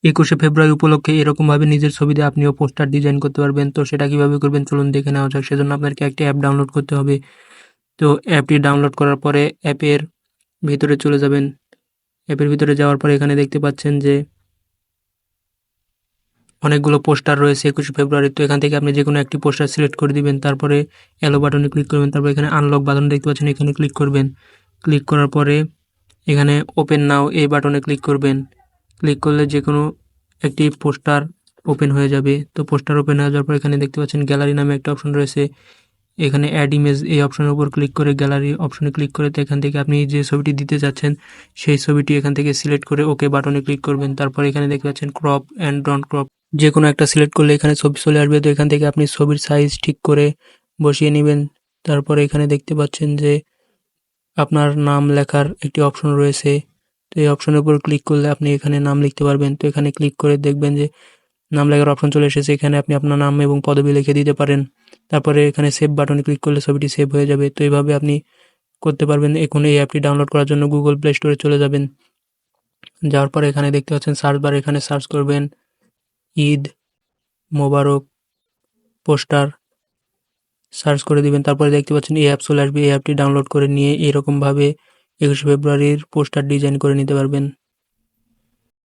21শে ফেব্রুয়ারি উপলক্ষে এরকমভাবে নিজের ছবি দিয়ে আপনিও পোস্টার ডিজাইন করতে পারবেন। তো সেটা কিভাবে করবেন চলুন দেখে নেওয়া যাক। সেজন্য আপনাকে একটি অ্যাপ ডাউনলোড করতে হবে। তো অ্যাপটি ডাউনলোড করার পরে অ্যাপের ভিতরে চলে যাবেন। অ্যাপের ভিতরে যাওয়ার পরে এখানে দেখতে পাচ্ছেন যে অনেকগুলো পোস্টার রয়েছে 21শে ফেব্রুয়ারি। তো এখান থেকে আপনি যেকোনো একটি পোস্টার সিলেক্ট করে দিবেন। তারপরে অ্যালো বাটনে ক্লিক করবেন। তারপর এখানে আনলক বাটন দেখতে পাচ্ছেন, এখানে ক্লিক করবেন। ক্লিক করার পরে এখানে ওপেন নাও এই বাটনে ক্লিক করবেন। ক্লিক করলে যেকোনো একটি পোস্টার ওপেন হয়ে যাবে। তো পোস্টার ওপেন হয়ে যাওয়ার পর এখানে দেখতে পাচ্ছেন গ্যালারি নামে একটা অপশন রয়েছে। এখানে অ্যাড ইমেজ এই অপশনের উপর ক্লিক করে গ্যালারি অপশনে ক্লিক করে তো এখান থেকে আপনি যে ছবিটি দিতে চাচ্ছেন সেই ছবিটি এখান থেকে সিলেক্ট করে ওকে বাটনে ক্লিক করবেন। তারপর এখানে দেখতে পাচ্ছেন ক্রপ অ্যান্ড ডন্ট ক্রপ, যে কোনো একটা সিলেক্ট করলে এখানে ছবি চলে আসবে। তো এখান থেকে আপনি ছবির সাইজ ঠিক করে বসিয়ে নেবেন। তারপরে এখানে দেখতে পাচ্ছেন যে আপনার নাম লেখার একটি অপশন রয়েছে। তো এই অপশনের উপর ক্লিক করলে আপনি এখানে নাম লিখতে পারবেন। তো এখানে ক্লিক করে দেখবেন যে নাম লেখার অপশন চলে এসেছে। এখানে আপনি আপনার নাম এবং পদবি লিখে দিতে পারেন। তারপরে এখানে সেভ বাটনে ক্লিক করলে ছবিটি সেভ হয়ে যাবে। তো এইভাবে আপনি করতে পারবেন। এখন এই অ্যাপটি ডাউনলোড করার জন্য গুগল প্লে স্টোরে চলে যাবেন। যাওয়ার পরে এখানে দেখতে পাচ্ছেন সার্চ বার, এখানে সার্চ করবেন ঈদ মোবারক পোস্টার, সার্চ করে দিবেন। তারপরে দেখতে পাচ্ছেন এই অ্যাপ চলে আসবে। এই অ্যাপটি ডাউনলোড করে নিয়ে এরকমভাবে 21শে ফেব্রুয়ারির পোস্টার ডিজাইন করে নিতে পারবেন।